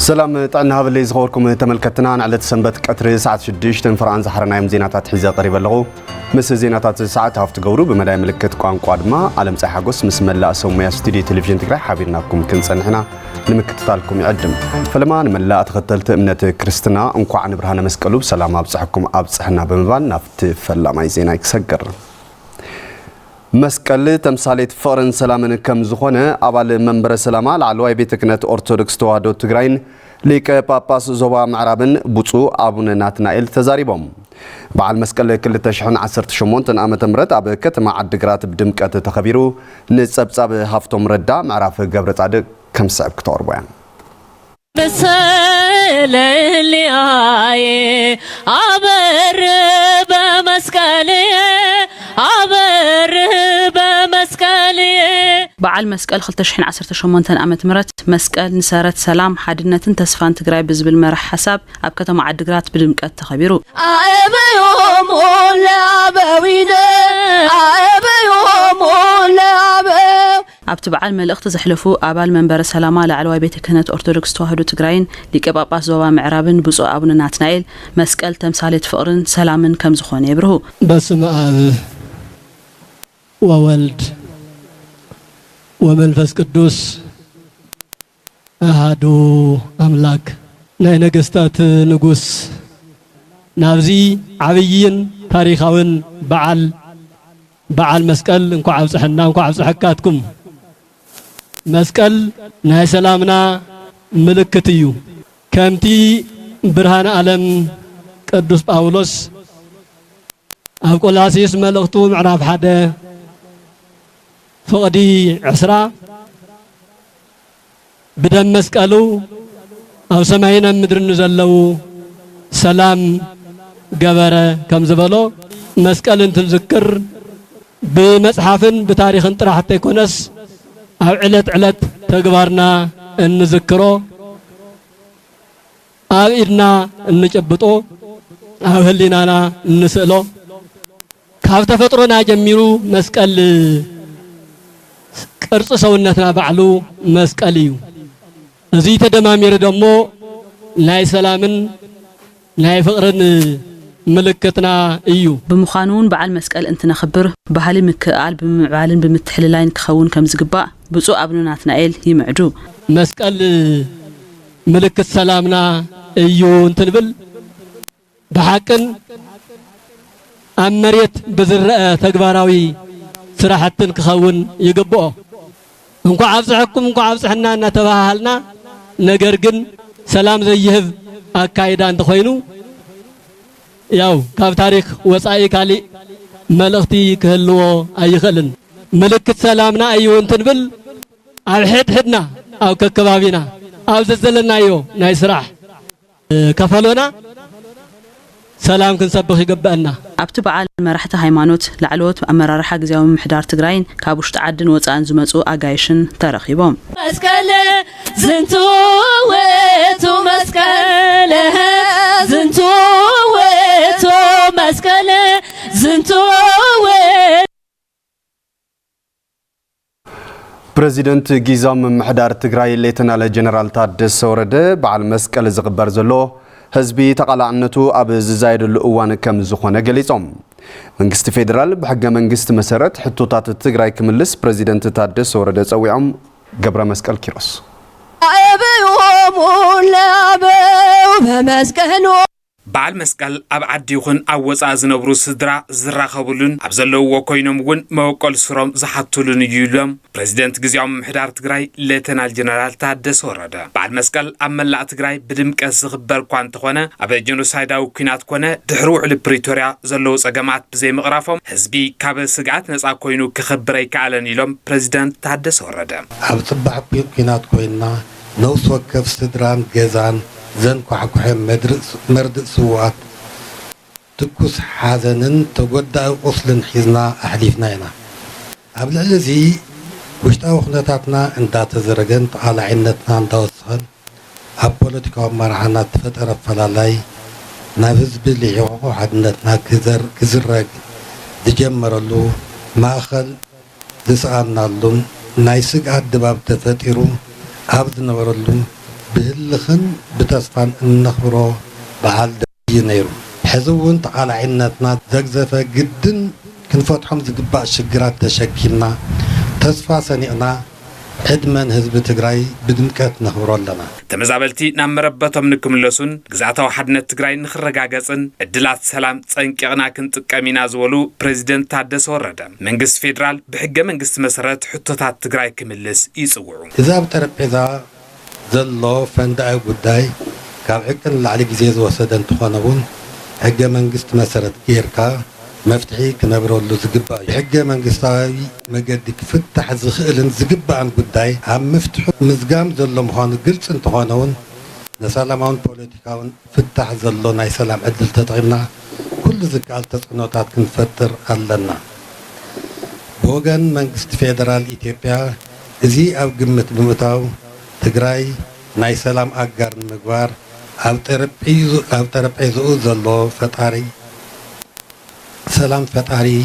سلام طعنا هبلي زغوركم تملكتنا على سنبت قطر ساعه 6 فرانس حرنايم زيناتات حيزه قريب لغو مس زيناتات ساعه هافت غورو بمداي ملكت قانقوا دما عالم صحي حغوس مس ملا سوميا ستوديو تلفزيون تግራይ حابيرناكم كنصنحنا نمكتتالكم يقدم فلما نملا تختلت امنه كريستنا انقوا عن برهانه مسقلو سلام ابصحكم ابصحنا بمبال نافت فلاماي زينا يسجر مسقل تمثاليت فرن سلامن كم زخونه ابال منبر سلاما لعلواي بيت كنت اورثودكس توادو تግራይን ሊቀ ጳጳስ ዞባ ምዕራብን ብፁዕ አቡነ ናትናኤል ተዛሪቦም በዓል መስቀል 2018 ዓመተ ምህረት ኣብ ከተማ ዓዲግራት ብድምቀት ተኸቢሩ ንጸብጻብ ሃፍቶም ረዳ ምዕራፍ ገብረ ጻድቅ ከም ሰዓብ ክተወርቦያ በሰለልያዬ አበር በመስቀል አበር በመስቀል بعل مسقل 2018 عامة مرت مسقل نسارت سلام حدنتن تسفان تግራይ بزبل مرح حساب اب كتم عدغرات بدمقت تخبيرو ايبيوم لابويد ايبيوم لابو ابت بعل ملእኽቲ زحلفو ابال منبر سلاما لعلواي بيت كهنت اورثودكس توحدو تግራይን ሊቀ ጳጳስ ዞባ ምዕራብን ብፁዕ አቡነ ናትናኤል መስቀል ተምሳሌት ፍቅርን ሰላምን ከም ዝኾነ ይብርሁ በስመ አብ ወወልድ ومنفس قدوس أحدو أملاك ناي نغستات نغوس نابزي عبيين تاريخاون بعل مسقل انكو عبصحنا انكو عبصحكاتكم مسقل ناي سلامنا ملكتيو كمتي برهان عالم قدوس باولوس أقولاسيس ملختو معرف حدا فقدي عسرا بدم مسقلو او سماينا مدر نزلو سلام جبره كم زبلو مسقل تذكر بمصحفن بتاريخن طرح حتى يكونس او علت تغبارنا نذكرو او ايدنا نጨብጦ او هلينانا نسلو ካብ ተፈጥሮና ጀሚሩ መስቀል ቅርጽ ሰውነትና ባዕሉ መስቀል እዩ እዚ ተደማሚረ ደሞ ናይ ሰላምን ናይ ፍቅርን ምልክትና እዩ ብምዃኑን በዓል መስቀል እንትነኽብር ባህሊ ምክኣል ብምዕባልን ብምትሕልላይን ክኸውን ከም ዝግባእ ብፁዕ አቡነ ናትናኤል ይምዕዱ መስቀል ምልክት ሰላምና እዩ እንትንብል በሐቅን አመሬት በዝረአ ተግባራዊ ስራሕትን ክኸውን ይግብኦ እንኳ አብጽሕኩም እንኳ አብጽሕና እናተባሃልና ነገር ግን ሰላም ዘይህብ አካይዳ እንተኾይኑ ያው ካብ ታሪክ ወጻኢ ካሊ መልእኽቲ ክህልዎ አይኽልን ምልክት ሰላምና እዩ እንትንብል ኣብ ሕድሕድና ኣብ ከከባቢና ኣብ ዘዘለናዮ ናይ ስራሕ ከፈሎና سلام كنسبخ يقبأنا أبت بعال مرحة هيمانوت لعلوت أمرارحة جزاو محدار تجراين كابوش تعدن وتأن زمتو أجايشن ترخيبهم مسكلة زنتو وتو مسكلة زنتو وتو مسكلة زنتو بريزيدنت جيزام محدار تجراي ليتنا لجنرال تادس ورده بعال مسكلة زغبر زلو ህዝቢ ተቃላዕነቱ ኣብ ዝዛይደሉ እዋን ከም ዝኾነ ገሊጾም መንግስቲ ፌደራል በሕገ መንግስት መሰረት ሕቶታት ትግራይ ክምልስ ፕሬዝዳንት ታደሰ ወረደ ጸዊዖም ገብረ መስቀል ኪሮስ አበዮም ለአበው በመስቀሉ بعل مسقل أب عدي يخون أوصا زنبرو سدرا زراخبولون أبزلو وكوينم ون موكل سروم زحطولون يولم بريزيدنت جزيوم محدار تجراي ليتنال جنرال تادس ورده بعد مسقل أملا تجراي بدمك الزغبر كوان تخونه أب جنوسايدا وكينات كونه دحروع لبريتوريا زلو سجماعت بزي مغرافهم حزبي كابل سجعت نسا كوينو كخبري كعلن يلم بريزيدنت تادس ورده أب صبح كينات كوينا نوس وكف سدران جزان زن كحكحم مرد سوات تكوس حزنن تقدأ أصل حزنا أحليفنا هنا قبل الذي وشتاو خناتاتنا انت تزرقن على عينتنا انت وصهن هب بوليتيكا مرحنا تفتر فلالاي نافذ باللي يوقو عدنتنا كزرق دجمر له ماخل دسعنا لهم نايسق عدباب تفتيرو عبد نور لهم بهلخن بتسفان النخبرو بعال دي نيرو حزون تقالعينتنا زقزفة جدا كنفتحهم زقباء الشجرات تشكيلنا تسفى سنئنا عدمن حزب تግራይ بدمكات نخبرو لنا تمزابلتي نامربتهم نكملسون ግዛታው ሓድነት ትግራይ ንኽረጋገጽን ዕድላት ሰላም ጸንቂቕና ክንጥቀሚና ዝወሉ ፕሬዝደንት ታደሰ ወረደ መንግስት ፌደራል ብሕገ መንግስት መሰረት ሕቶታት ትግራይ ክምልስ ይጽውዑ እዛ በጠረጴዛ ዘሎ ፈንዳይ ጉዳይ ካብ ዕቅን ላዕሊ ግዜ ዝወሰደ እንትኾነውን ሕገ መንግስት መሰረት ጌርካ መፍትሒ ክነብረሉ ዝግባእ ሕገ መንግስታዊ መገዲ ክፍታሕ ዝኽእልን ዝግባእን ጉዳይ ኣብ መፍትሑ ምዝጋም ዘሎ ምዃኑ ግልጽ እንትኾነውን ንሰላማውን ፖለቲካውን ፍታሕ ዘሎ ናይ ሰላም ዕድል ተጠቒምና ኩሉ ዝከኣል ተጽዕኖታት ክንፈጥር ኣለና ብወገን መንግስቲ ፌደራል ኢትዮጵያ እዚ ኣብ ግምት ብምእታው ትግራይ ናይ ሰላም ኣጋር ንምግባር ኣብ ጠረጴዝኡ ዘሎ ፈጣሪ سلام فتاري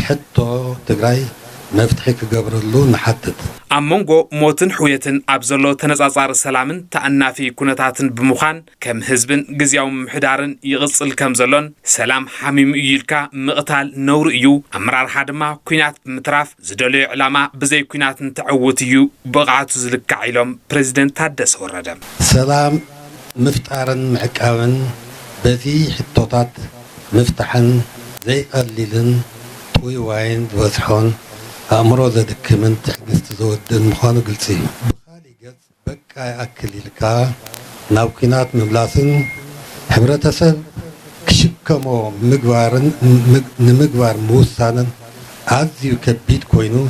حتى تجري مفتحي كجبرلو نحدد أمونغو موتن حويتن أبزلو تنزازار سلامن تأنافي كونتاتن بمخان كم حزبن جزياو محدارن يغسل كم زلون سلام حميم يلكا مقتال نور يو أمرار حدما كونات متراف زدولي علامة بزي كونات تعوت يو بغعات زلك عيلم بريزيدنت تادس وردم سلام مفتارن معكاون بذي حطوطات مفتحن زي قليلن طوي وين وزحون أمره ذا دكمن تحجست زودن مخانو قلتي بخالي جز بكا أكل لكا ناوكينات مبلاسن حبرتسب كشكمو مقوارن نمقوار موسانن عزيو كبيت كوينو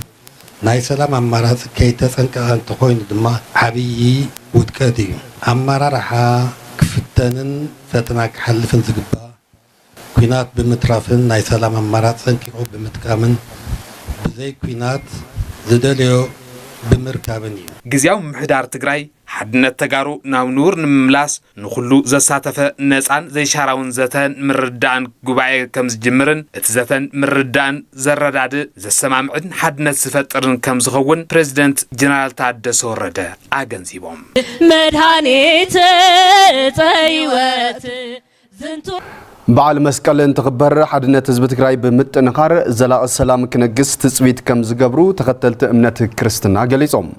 ناي سلام أمارات كيتس أنك أنت خوين دما حبيي ودكادي أمارا رحا كفتنن فتناك حلفن زقبا كوينات بمترافن ناي سلام أمارات سنكيقو بمتكامن بزي كوينات زداليو بمركابني جزياو محدار تجراي حدنا تجارو ناونور نملاس نخلو زساتفة نسان زي شاراون زتان مردان جباية كم زجمرن اتزتان مردان زرداد زسمام عدن حدنا سفترن كم زخون بريزيدنت جنرال تادس ورده أجنزيبهم مدهانيت تايوات زنتو بعد مسكال انتخبر حدنا تزبط قراي بمتنقار زلاء السلام كنجس تسويت كم زجبرو تختلت امنة كريستنا جليسهم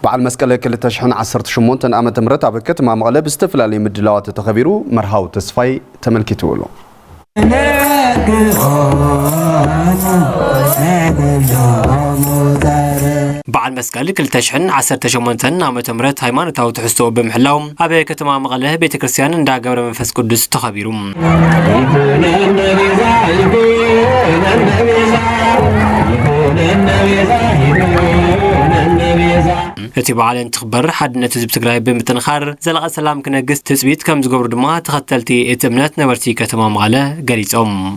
بعد مسكال كل تشحن 18 عام مرت عبكت مع مغلب استفلالي مدلوات تخبيرو مرهاو تصفي تملكتولو بعد مسكال كل تشحن 18 عام مرت هيمانتاو تحسو بمحلاهم ابي كتما مغله بيت كريستيان اندا غبر منفس قدس تخبيرو اتباعاً تخبر حدنا تزب تقراي بمتنخار زلق السلام كنجس تثبيت كم زغبر دما تختلتي اتمنات نبرتي كتما مغاله غريصوم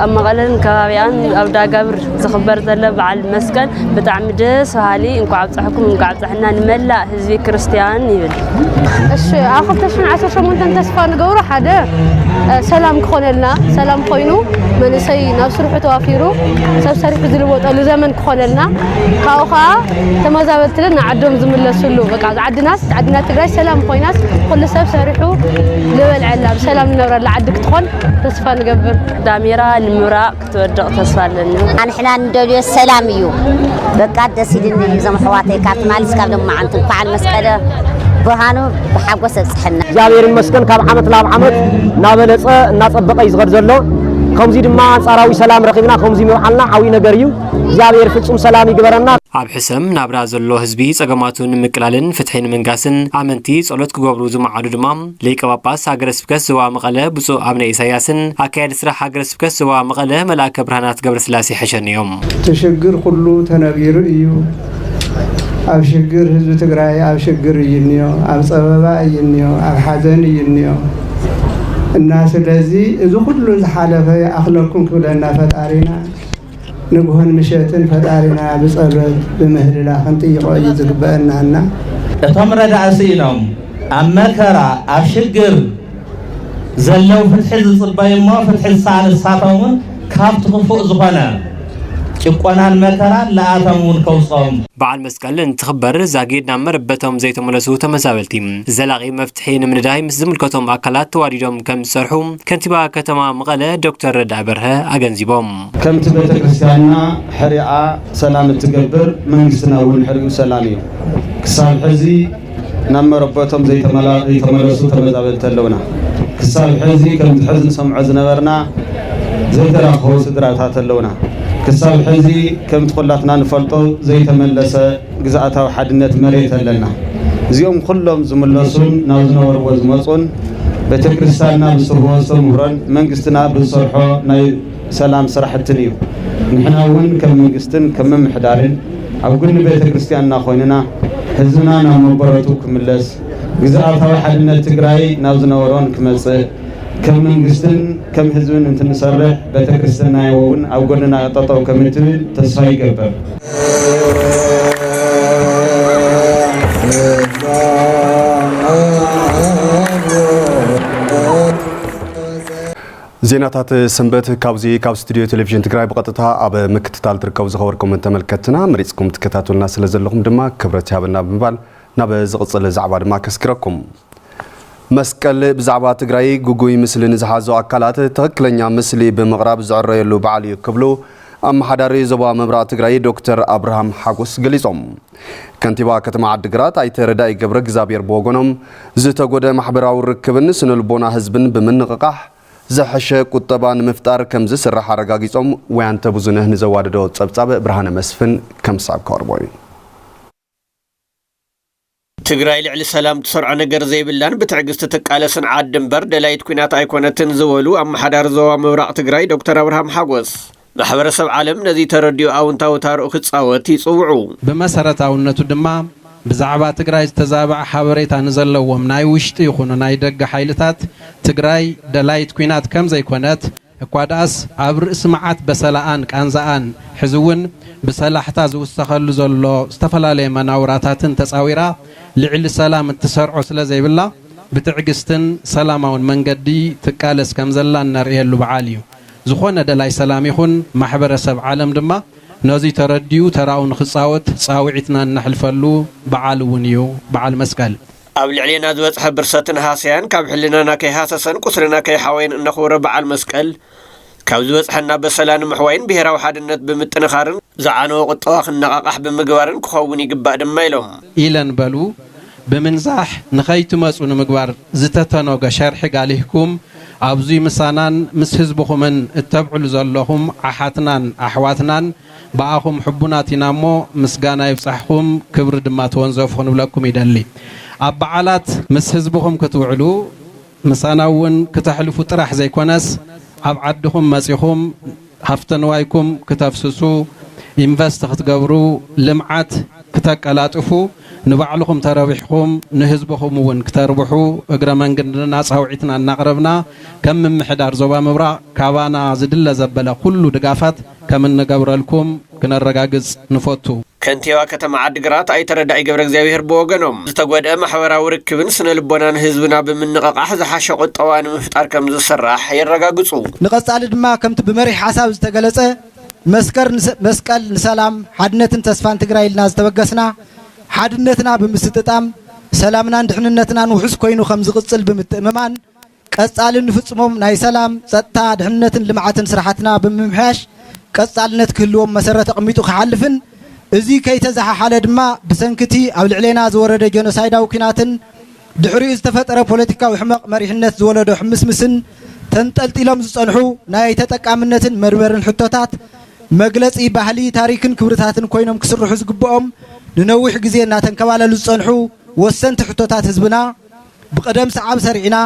امغالن كابيان ابدا غبر زخبر زله بعل مسكن بتاع مدس هالي انكو عبصحكم انكو عبصحنا نملا حزبي كريستيان يبل اش اخفتشن 18 تسفا نغورو حدا سلام كخونلنا سلام خوينو منسي نفسرح توافيرو سبسرح زلوطلو زمن كخونلنا كاوخا تمازابلتنا عدوم زملسلو بقى عدنا تግራይ سلام خويناس كل سب سرحو لبل علا بسلام نبر لعدك تخون تسفا نقبر داميرا المراق تودق تسفا لنا احنا ندوليو السلام يو بقى دسيدني زم حواتي كات مالس كاب دم عنت فعل مساله بهانو بحقوس صحنا እግዚአብሔር ይመስገን ካብ ዓመት ናብ ዓመት ናበለጸ እናጸበቀ ይዝገር ዘሎ ከምዚ ድማ አንጻራዊ ሰላም ረኺብና ከምዚ ምርዓልና ዓዊ ነገር እዩ እግዚአብሔር ፍጹም ሰላም ይግበረና ኣብ ሕሰም ናብራ ዘሎ ህዝቢ ጸገማቱን ምቅላልን ፍትሕን መንጋስን ኣመንቲ ጸሎት ክገብሩ ዝማዓዱ ድማ ሊቀ ጳጳስ ሃገረ ስብከት ዞባ መቐለ ብፁዕ አቡነ ኢሳያስን አካያድ ስራሕ ሃገረ ስብከት ዞባ መቐለ መልአከ ብርሃናት ገብረስላሴ ሕሸንዮም ተሽግር ሁሉ ተነቢሩ እዩ ኣብ ሽግር ህዝቢ ትግራይ ኣብ ሽግር ይንዮ ኣብ ጸበባ ይንዮ ኣብ ሓዘን ይንዮ እና ስለዚህ እዚ ሁሉ ዝሓለፈ ኣኽለኩም ክብለና ፈጣሪና ንግሆን ምሸትን ፈጣሪና ብጸሎት ብምህልላ ክንጥይቆ እዩ ዝግበአናና እቶም ረዳእሲኢኖም ኣብ መከራ ኣብ ሽግር ዘለው ፍትሒ ዝጽበይሞ ፍትሒ ሳልሳቶምን ካብቲ ክፉእ ዝኾነ ጭቆናን መከራን ለአተሙን ከውስጦም በዓል መስቀል እንትኽበር ዛጊድና መርበቶም ዘይተመለሱ ተመዛበልቲ ዘላቂ መፍትሒ ንምንዳይ ምስ ዝምልከቶም አካላት ተዋዲዶም ከም ዝሰርሑ ከንቲባ ከተማ መቐለ ዶክተር ረዳእ በርሀ አገንዚቦም ከምቲ ቤተክርስትያንና ሕሪዓ ሰላም እትገብር መንግስትና እውን ሕሪኡ ሰላም እዩ ክሳብ ሕዚ ናብ መረበቶም ዘይተመለሱ ተመዛበልቲ ኣለውና ክሳብ ሕዚ ከምቲ ሕዚ ንሰምዖ ዝነበርና ዘይተራኸቡ ስድራታት ኣለውና ክሳብ ሕዚ ከምቲ ኩላትና ንፈልጦ ዘይተመለሰ ግዝኣታዊ ሓድነት መሬት ኣለና እዚኦም ኩሎም ዝምለሱን ናብ ዝነበርዎ ዝመፁን ቤተክርስትያንና ብዝሰርሕዎ ተምህሮን መንግስትና ብዝሰርሖ ናይ ሰላም ስራሕትን እዩ ንሕና እውን ከም መንግስትን ከም መምሕዳርን ኣብ ጎኒ ቤተክርስትያንና ኮይንና ህዝብና ናብ መበረቱ ክምለስ ግዝኣታዊ ሓድነት ትግራይ ናብ ዝነበሮን ክመፅእ ከም መንግስትን ከም ህዝብን እንትንሰርሕ ቤተክርስትያንና እውን ኣብ ጎንና ጠጠው ከምትብል ተስፋ ይገብር ዜናታት ሰንበት ካብዚ ካብ ስቱዲዮ ቴሌቪዥን ትግራይ በቀጥታ ኣብ ምክትታል ትርከቡ ዝኸበርኩም ተመልከትና መሪጽኩም ትከታተሉና ስለ ዘለኹም ድማ ክብረት ያብና ብምባል ናብ ዝቕፅል ዛዕባ ድማ ከስክረኩም መስቀል ብዛዕባ ትግራይ ጉጉይ ምስሊ ንዝሓዞ አካላት ትክክለኛ ምስሊ ብምቕራብ ዝዕረየሉ በዓል እዩ ክብሉ አመሓዳሪ ዞባ ምብራቅ ትግራይ ዶክተር አብርሃም ሓጎስ ገሊጾም ከንቲባ ከተማ ዓዲግራት ኣይተረዳይ ገብረ እግዚአብሔር ብወገኖም ዝተጎደ ማሕበራዊ ርክብን ስነልቦና ህዝብን ብምንቅቃሕ زحش قطبان مفتار كم زسر حرقاقيصوم ويانت بوزنه نزواددو ጸብጻብ ብርሃነ መስፍን ከም ሳብ ካርቦይ ትግራይ ልዕሊ ሰላም ተሰርዖ ነገር ዘይብላን ብትዕግስቲ ተቃለስን ዓድ ድንበር ደላይት ኩናት ኣይኮነትን ዝበሉ አመሓዳሪ ዞባ ምብራቅ ትግራይ ዶክተር አብርሃም ሓጎስ ማሕበረሰብ ዓለም ነዚ ተረዲዮ አውንታዊ ታሪኽ ክጻወት ይጽውዑ ብመሰረታውነቱ ድማ ብዛዕባ ትግራይ ዝተዛብዐ ሓበሬታ ንዘለዎም ናይ ውሽጢ ይኹኑ ናይ ደገ ሓይልታት ትግራይ ደላይት ኩናት ከም ዘይኮነት እኳ ዳስ ኣብ ርእሲ መዓት በሰላኣን ቃንዛኣን ሕዝውን ብሰላሕታ ዝውሰኸሉ ዘሎ ዝተፈላለየ መናውራታትን ተጻዊራ ልዕሊ ሰላም እትሰርዖ ስለ ዘይብላ ብትዕግስትን ሰላማውን መንገዲ ትቃለስ ከም ዘላ ነርእየሉ በዓል እዩ ዝኾነ ደላይ ሰላም ይኹን ማሕበረሰብ ዓለም ድማ ነዚ ተረዲዩ ተራውን ክጻወት ጻውዒትና እናሕልፈሉ በዓል እውን እዩ በዓል መስቀል ኣብ ልዕሊና ዝበጽሐ ብርሰትን ሃስያን ካብ ሕልናና ከይሃሰሰን ቁስርና ከይሓወይን እነኽብሮ በዓል መስቀል ካብ ዝበጽሐና በሰላም ምሕዋይን ብሄራዊ ሓድነት ብምጥንኻርን ዝዓነወ ቁጠባ ክነቃቃሕ ብምግባርን ክኸውን ይግባእ ድማ ኢሎም ኢለን በሉ ብምንዛሕ ንኸይትመፁ ንምግባር ዝተተነገ ሸርሒ ጋሊህኩም ኣብዙይ ምሳናን ምስ ህዝብኹምን እተብዕሉ ዘለኹም ኣሓትናን ኣሕዋትናን በኣኹም ሕቡናት ኢና እሞ ምስጋና ይብጻሕኩም ክብሪ ድማ ተወንዘፉ ክንብለኩም ይደሊ ኣብ በዓላት ምስ ህዝብኹም ክትውዕሉ ምሳና እውን ክተሕልፉ ጥራሕ ዘይኮነስ ኣብ ዓድኹም መጺኹም ሃፍተ ንዋይኩም ክተፍስሱ ኢንቨስት ክትገብሩ ልምዓት ክተቀላጥፉ ንባዕልኹም ተረቢሕኩም ንህዝብኹም እውን ክተርብሑ እግረ መንገድና ጻውዒትና እናቅረብና ከም ምምሕዳር ዞባ ምብራቅ ካባና ዝድለ ዘበለ ኩሉ ድጋፋት ከም እንገብረልኩም ክነረጋግጽ ንፈቱ ከንቲባ ከተማ ዓዲግራት ኣይተረዳይ ገብረ እግዚአብሔር ብወገኖም ዝተጎድአ ማሕበራዊ ርክብን ስነልቦናን ህዝብና ብምንቅቃሕ ዝሓሸ ቁጠባ ንምፍጣር ከም ዝስራሕ የረጋግጹ ንቐጻሊ ድማ ከምቲ ብመሪሕ ሓሳብ ዝተገለጸ መስቀል ንሰላም ሓድነትን ተስፋን ትግራይ ኢልና ዝተበገስና ሓድነትና ብምስትጣም ሰላምናን ድሕንነትናን ውሕስ ኮይኑ ከም ዝቕጽል ብምትእምማን ቀጻልን ንፍጽሞም ናይ ሰላም ጸጥታ ድሕንነትን ልምዓትን ስራሕትና ብምምሕያሽ ቀጻልነት ክህልዎም መሰረት ኣቕሚጡ ክሓልፍን እዚ ከይተዛሓሓለ ድማ ብሰንክቲ ኣብ ልዕሌና ዝወረደ ጀኖሳይዳዊ ኩናትን ድሕሪኡ ዝተፈጠረ ፖለቲካዊ ሕመቕ መሪሕነት ዝወለዶ ሕምስምስን ተንጠልጢሎም ዝጸንሑ ናይ ተጠቃምነትን መርበርን ሕቶታት መግለጺ ባህሊ ታሪክን ክብርታትን ኮይኖም ክስርሑ ዝግብኦም ንነዊሕ ግዜ እናተንከባለሉ ዝጸንሑ ወሰንቲ ሕቶታት ህዝብና ብቀደም ሰዓብ ሰሪዕና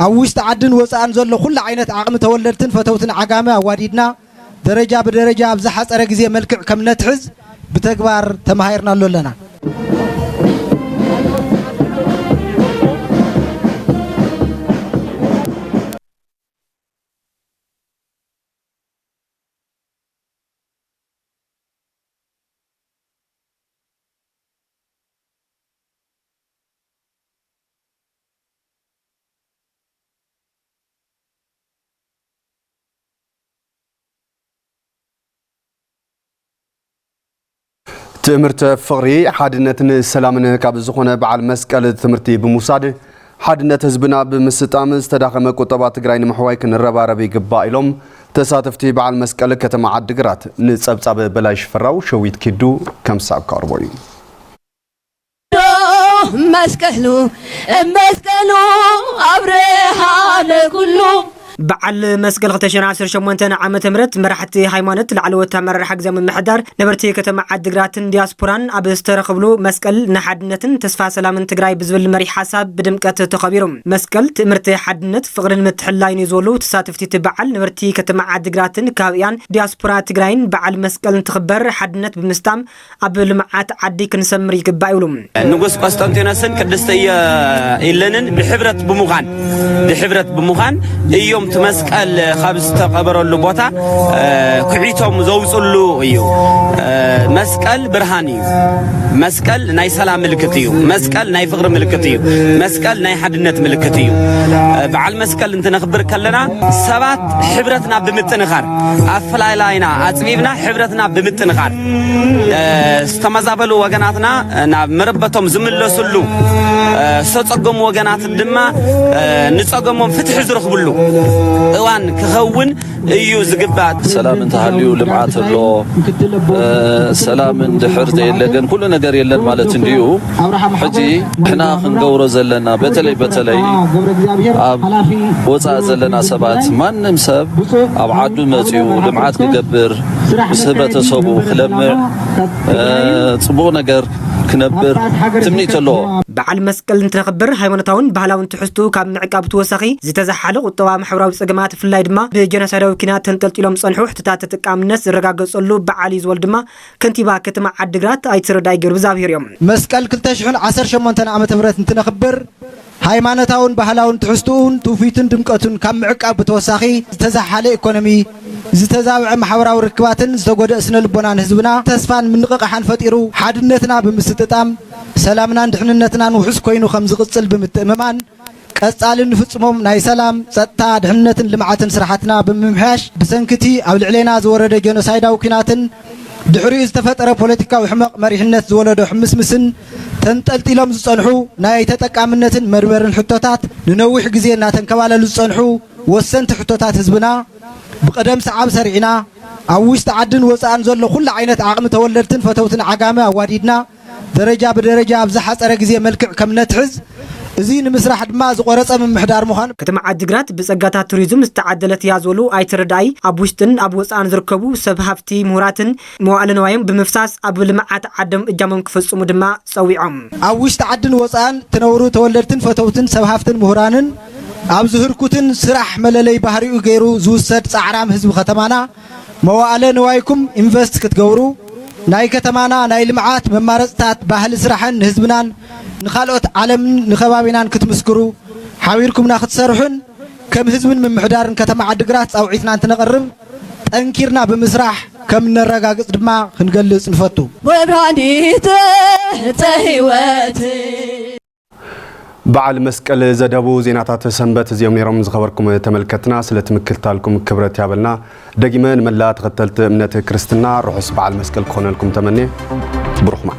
ኣብ ውሽጢ ዓድን ወፃእን ዘሎ ኩሉ ዓይነት ዓቕሚ ተወለድትን ፈተውትን ዓጋመ ኣዋዲድና ደረጃ ብደረጃ ኣብ ዝሓፀረ ግዜ መልክዕ ከም ነትሕዝ ብተግባር ተማሂርናሉ ኣለና ትምህርት ፍቅሪ ሓድነትን ሰላምን ካብ ዝኾነ በዓል መስቀል ትምህርቲ ብምውሳድ ሓድነት ህዝብና ብምስጣም ዝተዳኸመ ቁጠባ ትግራይ ንምሕዋይ ክንረባረብ ይግባእ ኢሎም ተሳተፍቲ በዓል መስቀል ከተማ ዓዲግራት ንጸብጻብ በላይ ሽፈራው ሸዊት ኪዱ ከምሳብ ቀርቦ እዩ መስቀሉ አብረሃ ለኩሉ በዓል መስቀል 2018 ዓመተ ምህረት መራሕቲ ሃይማኖት ላዕለወት አመራርሓ ግዜ ምምሕዳር ነበርቲ ከተማ ዓዲግራትን ዲያስፖራን ኣብ ዝተረኸብሉ መስቀል ንሓድነትን ተስፋ ሰላምን ትግራይ ብዝብል መሪሕ ሓሳብ ብድምቀት ተኸቢሮም መስቀል ትምህርቲ ሓድነት ፍቕርን ምትሕላይን ይዘሉ ተሳተፍቲ በዓል ነበርቲ ከተማ ዓዲግራትን ካብያን ዲያስፖራ ትግራይን በዓል መስቀል እንትኽበር ሓድነት ብምስጣም ኣብ ልምዓት ዓዲ ክንሰምር ይግባእ ይብሉ ንጉስ ቆስጠንጢኖስን ቅድስት ኢለንን ብሕብረት ብምዃን እዮም መስቀል ካብ ዝተቀበረሉ ቦታ ኩዒቶም ዘውጽሉ እዩ መስቀል ብርሃን እዩ መስቀል ናይ ሰላም ምልክት እዩ መስቀል ናይ ፍቅሪ ምልክት እዩ መስቀል ናይ ሓድነት ምልክት እዩ በዓል መስቀል እንትነኽብር ከለና ሰባት ሕብረትና ብምጥንኻር ኣፈላላይና ኣጽቢብና ሕብረትና ብምጥንኻር ዝተመዛበሉ ወገናትና ናብ መረበቶም ዝምለሱሉ ዝተጸገሙ ወገናት ድማ ንጸገሞም ፍትሕ ዝረኽብሉ እዋን ክኸውን እዩ ዝግባት ሰላም እንተሃልዩ ልምዓት ኣሎ ሰላም እንድሕር ዘይለገን ኩሉ ነገር የለን ማለት እንዲዩ ሕጂ ሕና ክንገብሮ ዘለና በተለይ ኣብ ወፃእ ዘለና ሰባት ማንም ሰብ ኣብ ዓዱ መፅኡ ልምዓት ክገብር ምስ ሕብረተሰቡ ክለምዕ ጽቡቕ ነገር ክነብር ትምኒት ኣሎ በዓል መስቀል እንትነኽብር ሃይማኖታውን ባህላውን ትሕዝቱ ካብ ምዕቃብ ተወሳኺ ዝተዛሓለ ቁጠባ ማሕበራዊ ጸገማት ፍላይ ድማ ብጀኖሳይዳዊ ኩናት ተንጠልጢሎም ጸንሑ ሕትታት ተጠቃምነት ዝረጋገጸሉ በዓል ይዝወል ድማ ከንቲባ ከተማ ዓዲግራት ኣይትረዳይ ገብሩ ዛብሂር እዮም መስቀል 2018 ዓመተ ምህረት እንትነኽብር ሃይማኖታውን ባህላውን ትሕዝቱን ትውፊትን ድምቀቱን ካብ ምዕቃብ ተወሳኺ ዝተዛሓለ ኢኮኖሚ ዝተዛብዐ ማሕበራዊ ርክባትን ዝተጎደእ ስነ ልቦናን ህዝብና ተስፋን ምንቅቃሕን ፈጢሩ ሓድነትና ብምስትጣም ሰላምናን ድሕንነትናን ውሕስ ኮይኑ ከም ዝቕጽል ብምትእምማን ቀጻልን ፍጽሞም ናይ ሰላም ጸጥታ ድሕንነትን ልምዓትን ስራሕትና ብምምሕያሽ ብሰንክቲ ኣብ ልዕሌና ዝወረደ ጀኖሳይዳዊ ኩናትን ድሕሪኡ ዝተፈጠረ ፖለቲካዊ ሕመቕ መሪሕነት ዝወለዶ ሕምስምስን ተንጠልጢሎም ዝጸንሑ ናይ ተጠቃምነትን መርበርን ሕቶታት ንነዊሕ ግዜ እናተንከባለሉ ዝጸንሑ ወሰንቲ ሕቶታት ህዝብና ብቀደም ሰዓብ ሰሪዕና ኣብ ውሽጢ ዓድን ወፃእን ዘሎ ኩሉ ዓይነት ዓቕሚ ተወለድትን ፈተውትን ዓጋመ ኣዋዲድና ደረጃ ብደረጃ ኣብ ዝሓፀረ ግዜ መልክዕ ከም ነትሕዝ እዚ ንምስራሕ ድማ ዝቆረፀ ምምሕዳር ምዃኑ ከተማ ዓዲግራት ብጸጋታት ቱሪዝም ዝተዓደለት እያ ዝበሉ ኣይትረዳይ ኣብ ውሽጥን ኣብ ወፃእን ዝርከቡ ሰብ ሃፍቲ ምሁራትን መዋዕለ ንዋዮም ብምፍሳስ ኣብ ልምዓት ዓዶም እጃሞም ክፈጽሙ ድማ ጸዊዖም ኣብ ውሽጢ ዓድን ወፃእን ትነብሩ ተወለድትን ፈተውትን ሰብ ሃፍትን ምሁራንን ኣብ ዝህርኩትን ስራሕ መለለይ ባህሪኡ ገይሩ ዝውሰድ ጻዕራም ህዝቢ ከተማና መዋዕለ ንዋይኩም ኢንቨስት ክትገብሩ ናይ ከተማና ናይ ልምዓት መማረጽታት ባህሊ ስራሕን ህዝብናን ንኻልኦት ዓለምን ንኸባቢናን ክትምስክሩ ሓቢርኩምና ክትሰርሑን ከም ህዝብን ምምሕዳርን ከተማ ዓዲግራት ጻውዒትና እንትነቐርብ ጠንኪርና ብምስራሕ ከም ነረጋግጽ ድማ ክንገልጽ ንፈቱ ወብራዲት ተህይወት በዓል መስቀል ዘደቡ ዜናታት ሰንበት እዚኦም ነይሮም ዝኸበርኩም ተመልከትና ስለትምክልታልኩም ክብረት ያበልና ደጊመን መላ ተኸተልቲ እምነት ክርስትና ርሑስ በዓል መስቀል ክኾነልኩም ተመኔ ብሩኽማ